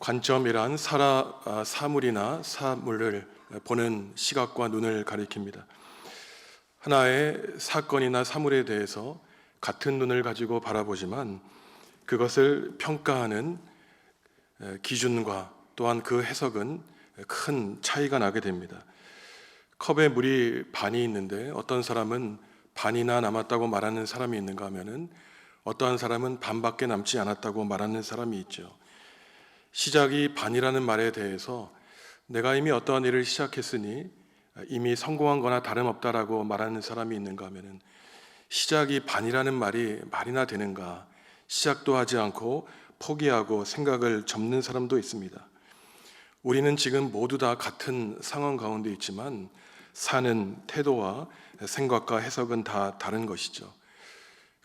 관점이란 사물이나 사물을 보는 시각과 눈을 가리킵니다. 하나의 사건이나 사물에 대해서 같은 눈을 가지고 바라보지만 그것을 평가하는 기준과 또한 그 해석은 큰 차이가 나게 됩니다. 컵에 물이 반이 있는데 어떤 사람은 반이나 남았다고 말하는 사람이 있는가 하면은 어떠한 사람은 반밖에 남지 않았다고 말하는 사람이 있죠. 시작이 반이라는 말에 대해서 내가 이미 어떠한 일을 시작했으니 이미 성공한 거나 다름없다라고 말하는 사람이 있는가 하면은 시작이 반이라는 말이 말이나 되는가, 시작도 하지 않고 포기하고 생각을 접는 사람도 있습니다. 우리는 지금 모두 다 같은 상황 가운데 있지만 사는 태도와 생각과 해석은 다 다른 것이죠.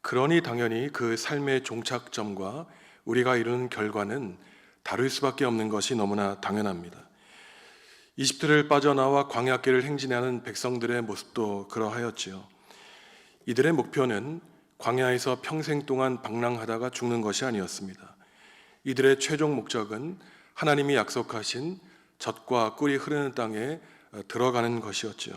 그러니 당연히 그 삶의 종착점과 우리가 이루는 결과는 다를 수밖에 없는 것이 너무나 당연합니다. 이집트를 빠져나와 광야길을 행진하는 백성들의 모습도 그러하였지요. 이들의 목표는 광야에서 평생 동안 방랑하다가 죽는 것이 아니었습니다. 이들의 최종 목적은 하나님이 약속하신 젖과 꿀이 흐르는 땅에 들어가는 것이었지요.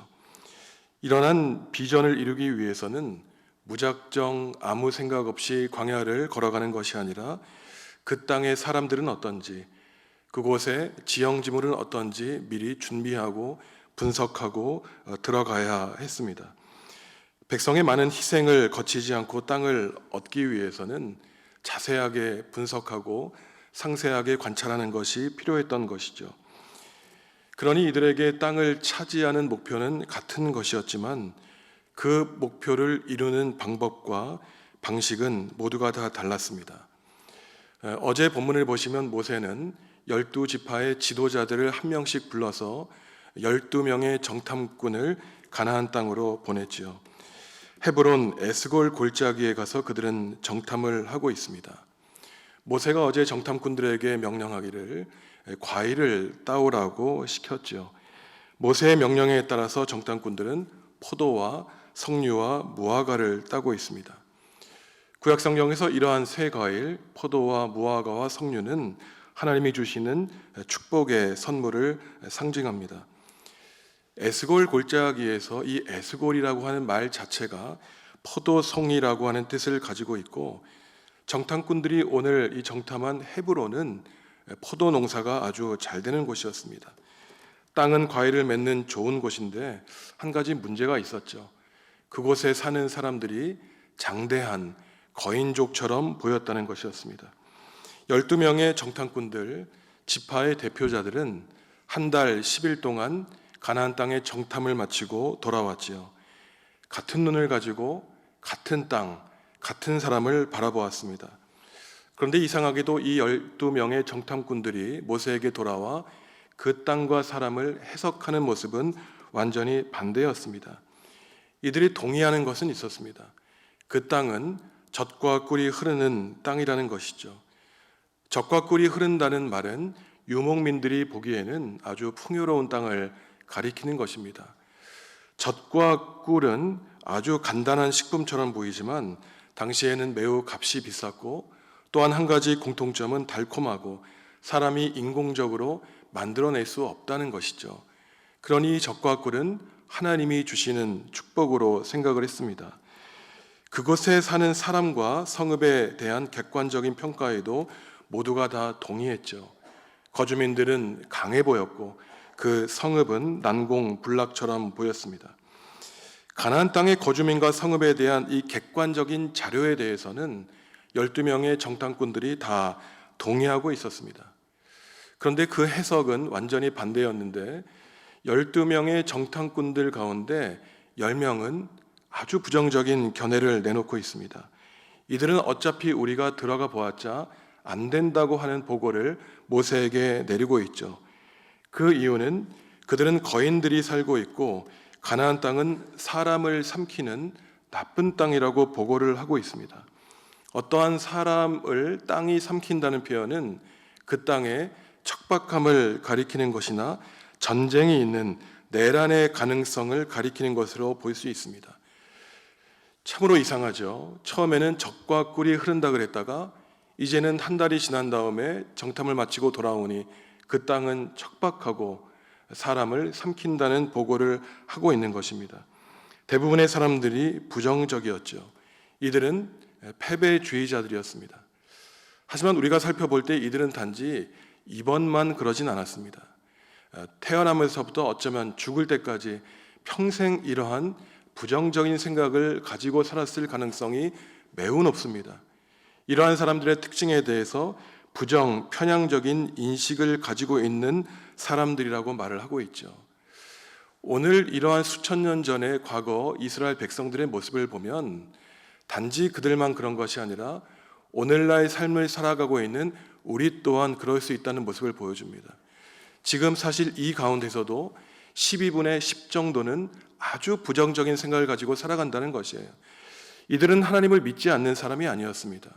이러한 비전을 이루기 위해서는 무작정 아무 생각 없이 광야를 걸어가는 것이 아니라 그 땅의 사람들은 어떤지, 그곳의 지형지물은 어떤지 미리 준비하고 분석하고 들어가야 했습니다. 백성의 많은 희생을 거치지 않고 땅을 얻기 위해서는 자세하게 분석하고 상세하게 관찰하는 것이 필요했던 것이죠. 그러니 이들에게 땅을 차지하는 목표는 같은 것이었지만 그 목표를 이루는 방법과 방식은 모두가 다 달랐습니다. 어제 본문을 보시면 모세는 12지파의 지도자들을 한 명씩 불러서 12명의 정탐꾼을 가나안 땅으로 보냈지요. 헤브론 에스골 골짜기에 가서 그들은 정탐을 하고 있습니다. 모세가 어제 정탐꾼들에게 명령하기를 과일을 따오라고 시켰죠. 모세의 명령에 따라서 정탐꾼들은 포도와 석류와 무화과를 따고 있습니다. 구약 성경에서 이러한 세 과일, 포도와 무화과와 석류는 하나님이 주시는 축복의 선물을 상징합니다. 에스골 골짜기에서 이 에스골이라고 하는 말 자체가 포도송이라고 하는 뜻을 가지고 있고, 정탐꾼들이 오늘 이 정탐한 헤브론은 포도 농사가 아주 잘 되는 곳이었습니다. 땅은 과일을 맺는 좋은 곳인데 한 가지 문제가 있었죠. 그곳에 사는 사람들이 장대한 거인족처럼 보였다는 것이었습니다. 12명의 정탐꾼들, 지파의 대표자들은 한 달 10일 동안 가나안 땅의 정탐을 마치고 돌아왔지요. 같은 눈을 가지고 같은 땅, 같은 사람을 바라보았습니다. 그런데 이상하게도 이 12명의 정탐꾼들이 모세에게 돌아와 그 땅과 사람을 해석하는 모습은 완전히 반대였습니다. 이들이 동의하는 것은 있었습니다. 그 땅은 젖과 꿀이 흐르는 땅이라는 것이죠. 젖과 꿀이 흐른다는 말은 유목민들이 보기에는 아주 풍요로운 땅을 가리키는 것입니다. 젖과 꿀은 아주 간단한 식품처럼 보이지만 당시에는 매우 값이 비쌌고, 또한 한 가지 공통점은 달콤하고 사람이 인공적으로 만들어낼 수 없다는 것이죠. 그러니 젖과 꿀은 하나님이 주시는 축복으로 생각을 했습니다. 그곳에 사는 사람과 성읍에 대한 객관적인 평가에도 모두가 다 동의했죠. 거주민들은 강해 보였고 그 성읍은 난공불락처럼 보였습니다. 가나안 땅의 거주민과 성읍에 대한 이 객관적인 자료에 대해서는 12명의 정탐꾼들이 다 동의하고 있었습니다. 그런데 그 해석은 완전히 반대였는데 12명의 정탐꾼들 가운데 10명은 아주 부정적인 견해를 내놓고 있습니다. 이들은 어차피 우리가 들어가 보았자 안 된다고 하는 보고를 모세에게 내리고 있죠. 그 이유는 그들은 거인들이 살고 있고 가나안 땅은 사람을 삼키는 나쁜 땅이라고 보고를 하고 있습니다. 어떠한 사람을 땅이 삼킨다는 표현은 그 땅의 척박함을 가리키는 것이나 전쟁이 있는 내란의 가능성을 가리키는 것으로 볼 수 있습니다. 참으로 이상하죠. 처음에는 젖과 꿀이 흐른다 그랬다가 이제는 한 달이 지난 다음에 정탐을 마치고 돌아오니 그 땅은 척박하고 사람을 삼킨다는 보고를 하고 있는 것입니다. 대부분의 사람들이 부정적이었죠. 이들은 패배주의자들이었습니다. 하지만 우리가 살펴볼 때 이들은 단지 이번만 그러진 않았습니다. 태어나면서부터 어쩌면 죽을 때까지 평생 이러한 부정적인 생각을 가지고 살았을 가능성이 매우 높습니다. 이러한 사람들의 특징에 대해서 부정, 편향적인 인식을 가지고 있는 사람들이라고 말을 하고 있죠. 오늘 이러한 수천 년 전의 과거 이스라엘 백성들의 모습을 보면 단지 그들만 그런 것이 아니라 오늘날 삶을 살아가고 있는 우리 또한 그럴 수 있다는 모습을 보여줍니다. 지금 사실 이 가운데서도 12분의 10 정도는 아주 부정적인 생각을 가지고 살아간다는 것이에요. 이들은 하나님을 믿지 않는 사람이 아니었습니다.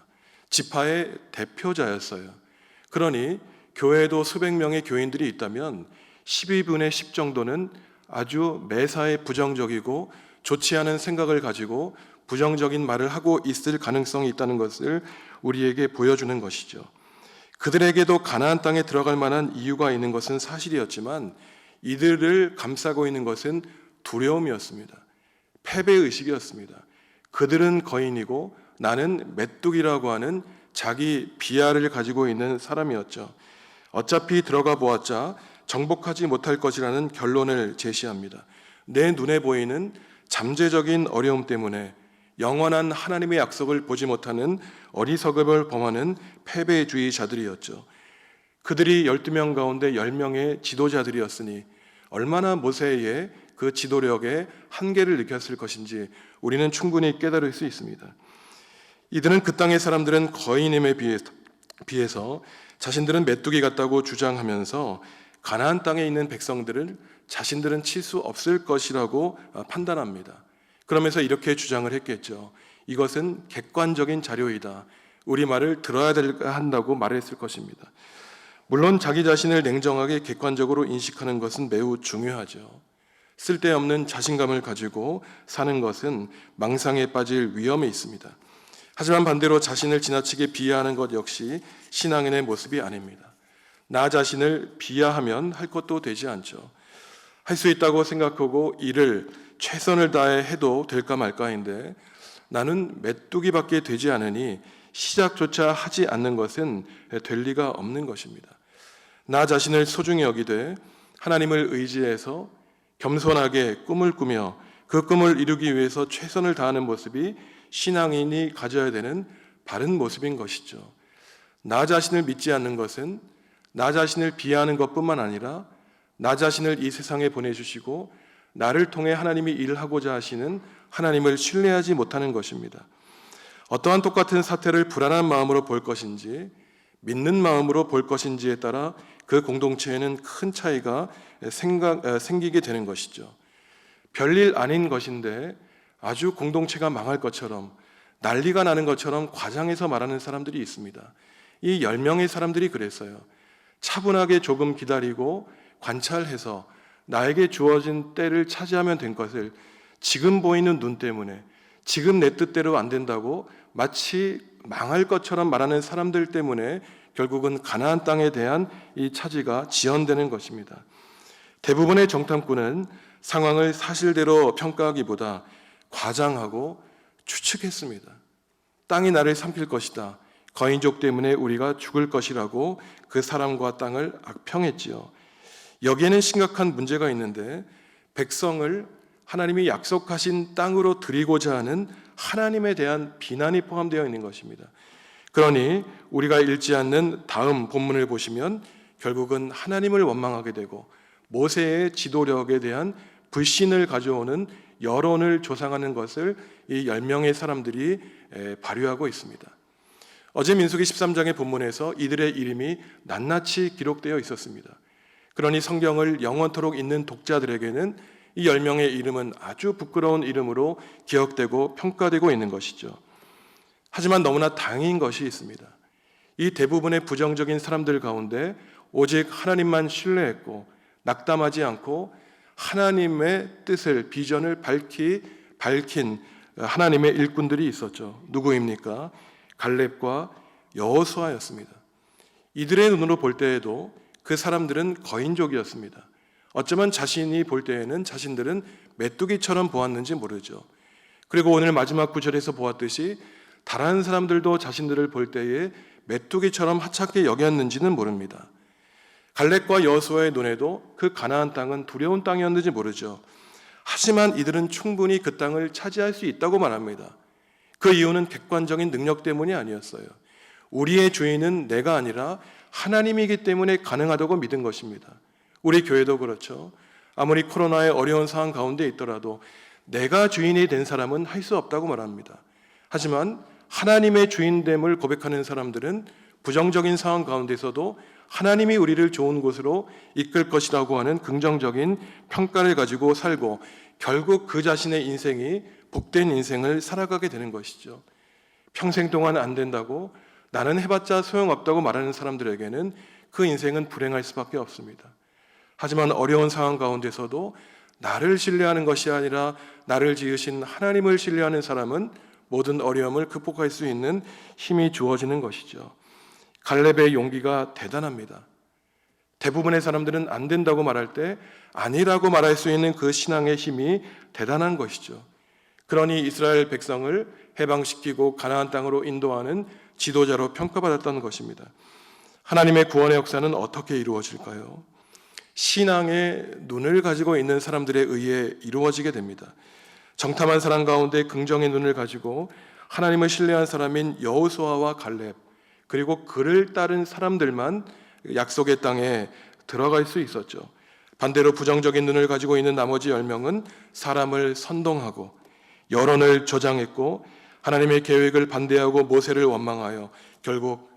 지파의 대표자였어요. 그러니 교회에도 수백 명의 교인들이 있다면 12분의 10 정도는 아주 매사에 부정적이고 좋지 않은 생각을 가지고 부정적인 말을 하고 있을 가능성이 있다는 것을 우리에게 보여주는 것이죠. 그들에게도 가나안 땅에 들어갈 만한 이유가 있는 것은 사실이었지만 이들을 감싸고 있는 것은 두려움이었습니다. 패배의식이었습니다. 그들은 거인이고 나는 메뚜기라고 하는 자기 비하를 가지고 있는 사람이었죠. 어차피 들어가 보았자 정복하지 못할 것이라는 결론을 제시합니다. 내 눈에 보이는 잠재적인 어려움 때문에 영원한 하나님의 약속을 보지 못하는 어리석음을 범하는 패배주의자들이었죠. 그들이 12명 가운데 10명의 지도자들이었으니 얼마나 모세의 그 지도력의 한계를 느꼈을 것인지 우리는 충분히 깨달을 수 있습니다. 이들은 그 땅의 사람들은 거인임에 비해서 자신들은 메뚜기 같다고 주장하면서 가나안 땅에 있는 백성들을 자신들은 칠 수 없을 것이라고 판단합니다. 그러면서 이렇게 주장을 했겠죠. 이것은 객관적인 자료이다. 우리 말을 들어야 한다고 말했을 것입니다. 물론 자기 자신을 냉정하게 객관적으로 인식하는 것은 매우 중요하죠. 쓸데없는 자신감을 가지고 사는 것은 망상에 빠질 위험이 있습니다. 하지만 반대로 자신을 지나치게 비하하는 것 역시 신앙인의 모습이 아닙니다. 나 자신을 비하하면 할 것도 되지 않죠. 할 수 있다고 생각하고 일을 최선을 다해 해도 될까 말까인데 나는 메뚜기밖에 되지 않으니 시작조차 하지 않는 것은 될 리가 없는 것입니다. 나 자신을 소중히 여기되 하나님을 의지해서 겸손하게 꿈을 꾸며 그 꿈을 이루기 위해서 최선을 다하는 모습이 신앙인이 가져야 되는 바른 모습인 것이죠. 나 자신을 믿지 않는 것은 나 자신을 비하하는 것뿐만 아니라 나 자신을 이 세상에 보내주시고 나를 통해 하나님이 일하고자 하시는 하나님을 신뢰하지 못하는 것입니다. 어떠한 똑같은 사태를 불안한 마음으로 볼 것인지 믿는 마음으로 볼 것인지에 따라 그 공동체에는 큰 차이가 생기게 되는 것이죠. 별일 아닌 것인데 아주 공동체가 망할 것처럼 난리가 나는 것처럼 과장해서 말하는 사람들이 있습니다. 이 10명의 사람들이 그랬어요. 차분하게 조금 기다리고 관찰해서 나에게 주어진 때를 차지하면 된 것을 지금 보이는 눈 때문에 지금 내 뜻대로 안 된다고 마치 망할 것처럼 말하는 사람들 때문에 결국은 가나안 땅에 대한 이 차지가 지연되는 것입니다. 대부분의 정탐꾼은 상황을 사실대로 평가하기보다 과장하고 추측했습니다. 땅이 나를 삼킬 것이다. 거인족 때문에 우리가 죽을 것이라고 그 사람과 땅을 악평했지요. 여기에는 심각한 문제가 있는데 백성을 하나님이 약속하신 땅으로 드리고자 하는 하나님에 대한 비난이 포함되어 있는 것입니다. 그러니 우리가 읽지 않는 다음 본문을 보시면 결국은 하나님을 원망하게 되고 모세의 지도력에 대한 불신을 가져오는 여론을 조상하는 것을 이 10명의 사람들이 발휘하고 있습니다. 어제 민수기 13장의 본문에서 이들의 이름이 낱낱이 기록되어 있었습니다. 그러니 성경을 영원토록 읽는 독자들에게는 이 10명의 이름은 아주 부끄러운 이름으로 기억되고 평가되고 있는 것이죠. 하지만 너무나 다행인 것이 있습니다. 이 대부분의 부정적인 사람들 가운데 오직 하나님만 신뢰했고 낙담하지 않고 하나님의 뜻을 비전을 밝힌 하나님의 일꾼들이 있었죠. 누구입니까? 갈렙과 여호수아였습니다. 이들의 눈으로 볼 때에도 그 사람들은 거인족이었습니다. 어쩌면 자신이 볼 때에는 자신들은 메뚜기처럼 보았는지 모르죠. 그리고 오늘 마지막 구절에서 보았듯이 다른 사람들도 자신들을 볼 때에 메뚜기처럼 하찮게 여겼는지는 모릅니다. 갈렙과 여호수아의 눈에도 그 가나안 땅은 두려운 땅이었는지 모르죠. 하지만 이들은 충분히 그 땅을 차지할 수 있다고 말합니다. 그 이유는 객관적인 능력 때문이 아니었어요. 우리의 주인은 내가 아니라 하나님이기 때문에 가능하다고 믿은 것입니다. 우리 교회도 그렇죠. 아무리 코로나의 어려운 상황 가운데 있더라도 내가 주인이 된 사람은 할 수 없다고 말합니다. 하지만 하나님의 주인됨을 고백하는 사람들은 부정적인 상황 가운데서도 하나님이 우리를 좋은 곳으로 이끌 것이라고 하는 긍정적인 평가를 가지고 살고 결국 그 자신의 인생이 복된 인생을 살아가게 되는 것이죠. 평생 동안 안 된다고 나는 해봤자 소용없다고 말하는 사람들에게는 그 인생은 불행할 수밖에 없습니다. 하지만 어려운 상황 가운데서도 나를 신뢰하는 것이 아니라 나를 지으신 하나님을 신뢰하는 사람은 모든 어려움을 극복할 수 있는 힘이 주어지는 것이죠. 갈렙의 용기가 대단합니다. 대부분의 사람들은 안 된다고 말할 때 아니라고 말할 수 있는 그 신앙의 힘이 대단한 것이죠. 그러니 이스라엘 백성을 해방시키고 가나안 땅으로 인도하는 지도자로 평가받았던 것입니다. 하나님의 구원의 역사는 어떻게 이루어질까요? 신앙의 눈을 가지고 있는 사람들에 의해 이루어지게 됩니다. 정탐한 사람 가운데 긍정의 눈을 가지고 하나님을 신뢰한 사람인 여호수아와 갈렙, 그리고 그를 따른 사람들만 약속의 땅에 들어갈 수 있었죠. 반대로 부정적인 눈을 가지고 있는 나머지 10명은 사람을 선동하고 여론을 조장했고 하나님의 계획을 반대하고 모세를 원망하여 결국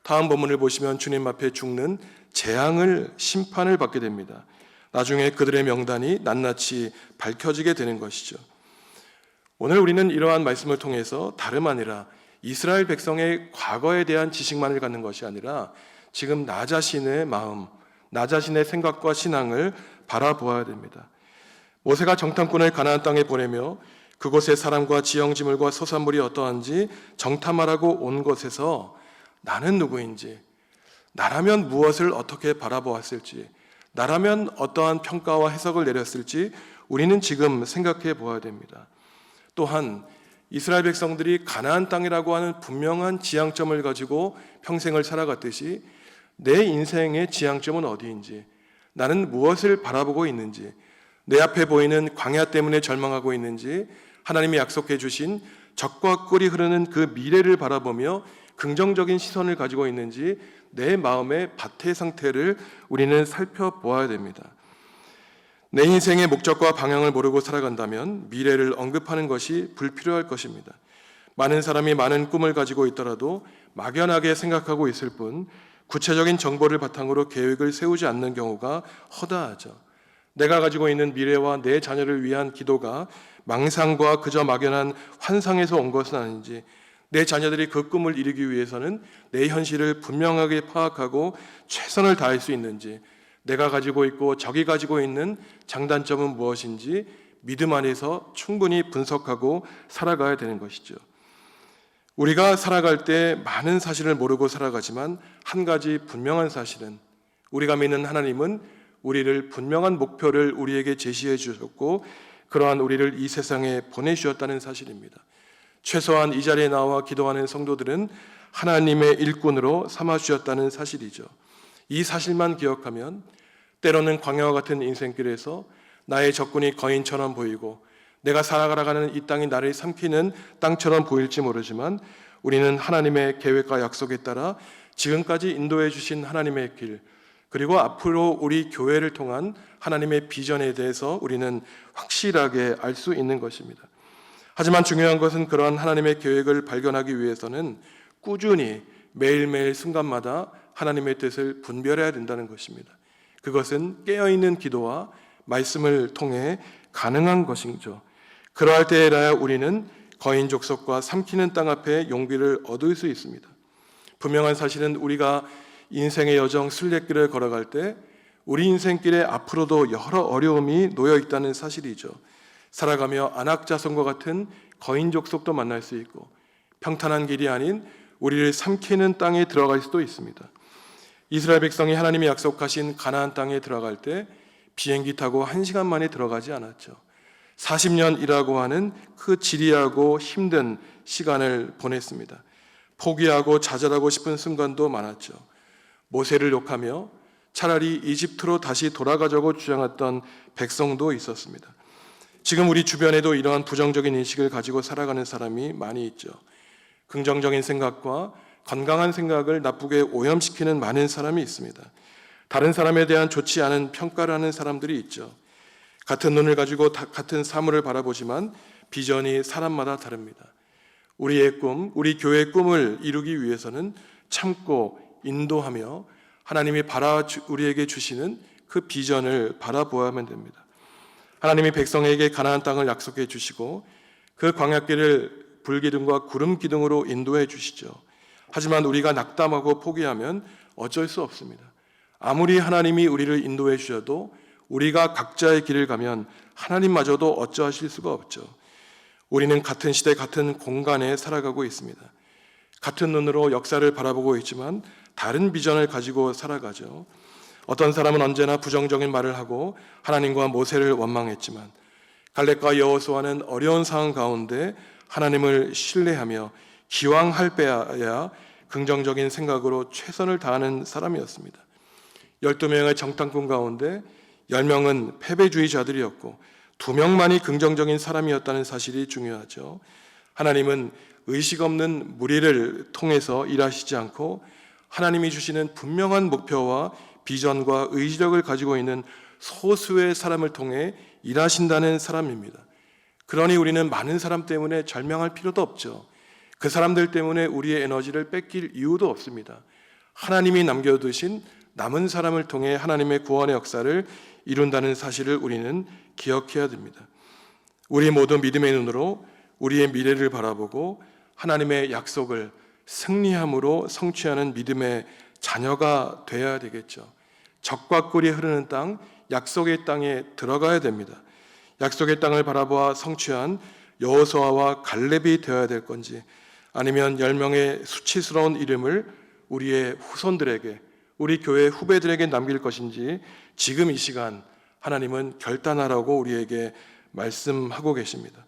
다음 본문을 보시면 주님 앞에 죽는 재앙을 심판을 받게 됩니다. 나중에 그들의 명단이 낱낱이 밝혀지게 되는 것이죠. 오늘 우리는 이러한 말씀을 통해서 다름 아니라 이스라엘 백성의 과거에 대한 지식만을 갖는 것이 아니라 지금 나 자신의 마음, 나 자신의 생각과 신앙을 바라보아야 됩니다. 모세가 정탐꾼을 가나안 땅에 보내며 그곳의 사람과 지형지물과 소산물이 어떠한지 정탐하라고 온 곳에서 나는 누구인지, 나라면 무엇을 어떻게 바라보았을지, 나라면 어떠한 평가와 해석을 내렸을지 우리는 지금 생각해 보아야 됩니다. 또한 이스라엘 백성들이 가나안 땅이라고 하는 분명한 지향점을 가지고 평생을 살아갔듯이 내 인생의 지향점은 어디인지, 나는 무엇을 바라보고 있는지, 내 앞에 보이는 광야 때문에 절망하고 있는지, 하나님이 약속해 주신 적과 꿀이 흐르는 그 미래를 바라보며 긍정적인 시선을 가지고 있는지 내 마음의 밭의 상태를 우리는 살펴보아야 됩니다. 내 인생의 목적과 방향을 모르고 살아간다면 미래를 언급하는 것이 불필요할 것입니다. 많은 사람이 많은 꿈을 가지고 있더라도 막연하게 생각하고 있을 뿐 구체적인 정보를 바탕으로 계획을 세우지 않는 경우가 허다하죠. 내가 가지고 있는 미래와 내 자녀를 위한 기도가 망상과 그저 막연한 환상에서 온 것은 아닌지, 내 자녀들이 그 꿈을 이루기 위해서는 내 현실을 분명하게 파악하고 최선을 다할 수 있는지, 내가 가지고 있고 적이 가지고 있는 장단점은 무엇인지 믿음 안에서 충분히 분석하고 살아가야 되는 것이죠. 우리가 살아갈 때 많은 사실을 모르고 살아가지만 한 가지 분명한 사실은 우리가 믿는 하나님은 우리를 분명한 목표를 우리에게 제시해 주셨고 그러한 우리를 이 세상에 보내주셨다는 사실입니다. 최소한 이 자리에 나와 기도하는 성도들은 하나님의 일꾼으로 삼아주셨다는 사실이죠. 이 사실만 기억하면 때로는 광야와 같은 인생길에서 나의 적군이 거인처럼 보이고 내가 살아가는 이 땅이 나를 삼키는 땅처럼 보일지 모르지만 우리는 하나님의 계획과 약속에 따라 지금까지 인도해 주신 하나님의 길, 그리고 앞으로 우리 교회를 통한 하나님의 비전에 대해서 우리는 확실하게 알 수 있는 것입니다. 하지만 중요한 것은 그러한 하나님의 계획을 발견하기 위해서는 꾸준히 매일매일 순간마다 하나님의 뜻을 분별해야 된다는 것입니다. 그것은 깨어있는 기도와 말씀을 통해 가능한 것이죠. 그러할 때에라야 우리는 거인 족속과 삼키는 땅 앞에 용기를 얻을 수 있습니다. 분명한 사실은 우리가 인생의 여정 순례길을 걸어갈 때 우리 인생길에 앞으로도 여러 어려움이 놓여 있다는 사실이죠. 살아가며 안악자손과 같은 거인 족속도 만날 수 있고 평탄한 길이 아닌 우리를 삼키는 땅에 들어갈 수도 있습니다. 이스라엘 백성이 하나님이 약속하신 가나안 땅에 들어갈 때 비행기 타고 1시간 만에 들어가지 않았죠. 40년이라고 하는 그 지리하고 힘든 시간을 보냈습니다. 포기하고 좌절하고 싶은 순간도 많았죠. 모세를 욕하며 차라리 이집트로 다시 돌아가자고 주장했던 백성도 있었습니다. 지금 우리 주변에도 이러한 부정적인 인식을 가지고 살아가는 사람이 많이 있죠. 긍정적인 생각과 건강한 생각을 나쁘게 오염시키는 많은 사람이 있습니다. 다른 사람에 대한 좋지 않은 평가를 하는 사람들이 있죠. 같은 눈을 가지고 같은 사물을 바라보지만 비전이 사람마다 다릅니다. 우리의 꿈, 우리 교회의 꿈을 이루기 위해서는 참고 인도하며 하나님이 우리에게 주시는 그 비전을 바라보아야만 됩니다. 하나님이 백성에게 가나안 땅을 약속해 주시고 그 광야길을 불기둥과 구름 기둥으로 인도해 주시죠. 하지만 우리가 낙담하고 포기하면 어쩔 수 없습니다. 아무리 하나님이 우리를 인도해 주셔도 우리가 각자의 길을 가면 하나님마저도 어쩌하실 수가 없죠. 우리는 같은 시대 같은 공간에 살아가고 있습니다. 같은 눈으로 역사를 바라보고 있지만 다른 비전을 가지고 살아가죠. 어떤 사람은 언제나 부정적인 말을 하고 하나님과 모세를 원망했지만 갈렙과 여호수아는 어려운 상황 가운데 하나님을 신뢰하며 기왕할 때야 긍정적인 생각으로 최선을 다하는 사람이었습니다. 12명의 정탐꾼 가운데 10명은 패배주의자들이었고 2명만이 긍정적인 사람이었다는 사실이 중요하죠. 하나님은 의식 없는 무리를 통해서 일하시지 않고 하나님이 주시는 분명한 목표와 비전과 의지력을 가지고 있는 소수의 사람을 통해 일하신다는 사람입니다. 그러니 우리는 많은 사람 때문에 절망할 필요도 없죠. 그 사람들 때문에 우리의 에너지를 뺏길 이유도 없습니다. 하나님이 남겨두신 남은 사람을 통해 하나님의 구원의 역사를 이룬다는 사실을 우리는 기억해야 됩니다. 우리 모두 믿음의 눈으로 우리의 미래를 바라보고 하나님의 약속을 승리함으로 성취하는 믿음의 자녀가 되어야 되겠죠. 적과 꿀이 흐르는 땅, 약속의 땅에 들어가야 됩니다. 약속의 땅을 바라보아 성취한 여호수아와 갈렙이 되어야 될 건지 아니면 10명의 수치스러운 이름을 우리의 후손들에게 우리 교회 후배들에게 남길 것인지 지금 이 시간 하나님은 결단하라고 우리에게 말씀하고 계십니다.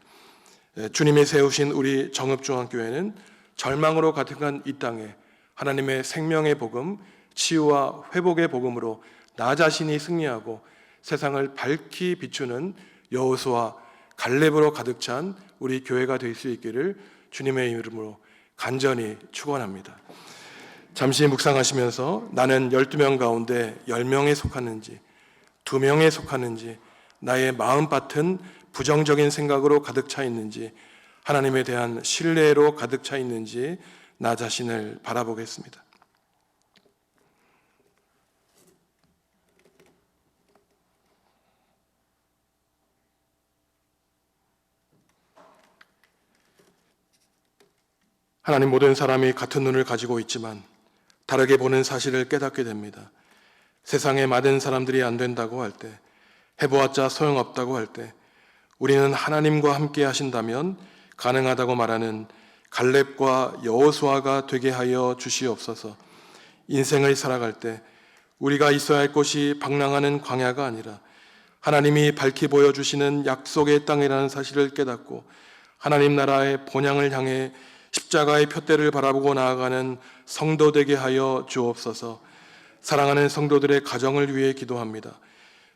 주님이 세우신 우리 정읍중앙교회는 절망으로 가득한 이 땅에 하나님의 생명의 복음, 치유와 회복의 복음으로 나 자신이 승리하고 세상을 밝히 비추는 여호수아, 갈렙으로 가득 찬 우리 교회가 될 수 있기를 주님의 이름으로 간절히 축원합니다. 잠시 묵상하시면서 나는 12명 가운데 10명에 속하는지 2명에 속하는지 나의 마음밭은 부정적인 생각으로 가득 차 있는지 하나님에 대한 신뢰로 가득 차 있는지 나 자신을 바라보겠습니다. 하나님, 모든 사람이 같은 눈을 가지고 있지만 다르게 보는 사실을 깨닫게 됩니다. 세상에 많은 사람들이 안 된다고 할 때, 해보았자 소용없다고 할 때 우리는 하나님과 함께 하신다면 가능하다고 말하는 갈렙과 여호수아가 되게 하여 주시옵소서. 인생을 살아갈 때 우리가 있어야 할 곳이 방랑하는 광야가 아니라 하나님이 밝히 보여주시는 약속의 땅이라는 사실을 깨닫고 하나님 나라의 본향을 향해 십자가의 표대를 바라보고 나아가는 성도 되게 하여 주옵소서. 사랑하는 성도들의 가정을 위해 기도합니다.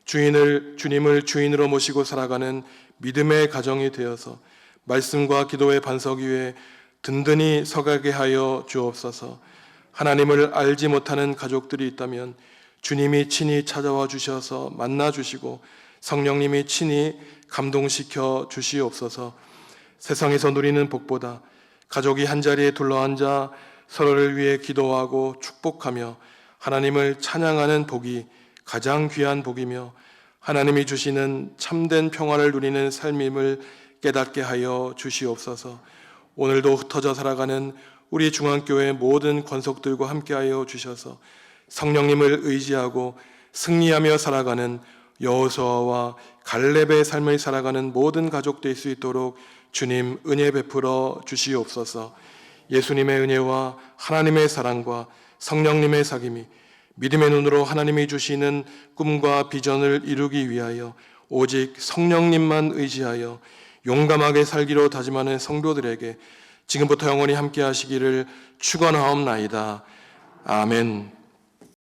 주님을 주인으로 모시고 살아가는 믿음의 가정이 되어서 말씀과 기도의 반석 위에 든든히 서가게 하여 주옵소서. 하나님을 알지 못하는 가족들이 있다면 주님이 친히 찾아와 주셔서 만나 주시고 성령님이 친히 감동시켜 주시옵소서. 세상에서 누리는 복보다 가족이 한자리에 둘러앉아 서로를 위해 기도하고 축복하며 하나님을 찬양하는 복이 가장 귀한 복이며 하나님이 주시는 참된 평화를 누리는 삶임을 깨닫게 하여 주시옵소서. 오늘도 흩어져 살아가는 우리 중앙교회 모든 권속들과 함께하여 주셔서 성령님을 의지하고 승리하며 살아가는 여호수아와 갈렙의 삶을 살아가는 모든 가족 될 수 있도록 주님 은혜 베풀어 주시옵소서. 예수님의 은혜와 하나님의 사랑과 성령님의 사귐이 믿음의 눈으로 하나님이 주시는 꿈과 비전을 이루기 위하여 오직 성령님만 의지하여 용감하게 살기로 다짐하는 성도들에게 지금부터 영원히 함께 하시기를 축원하옵나이다. 아멘.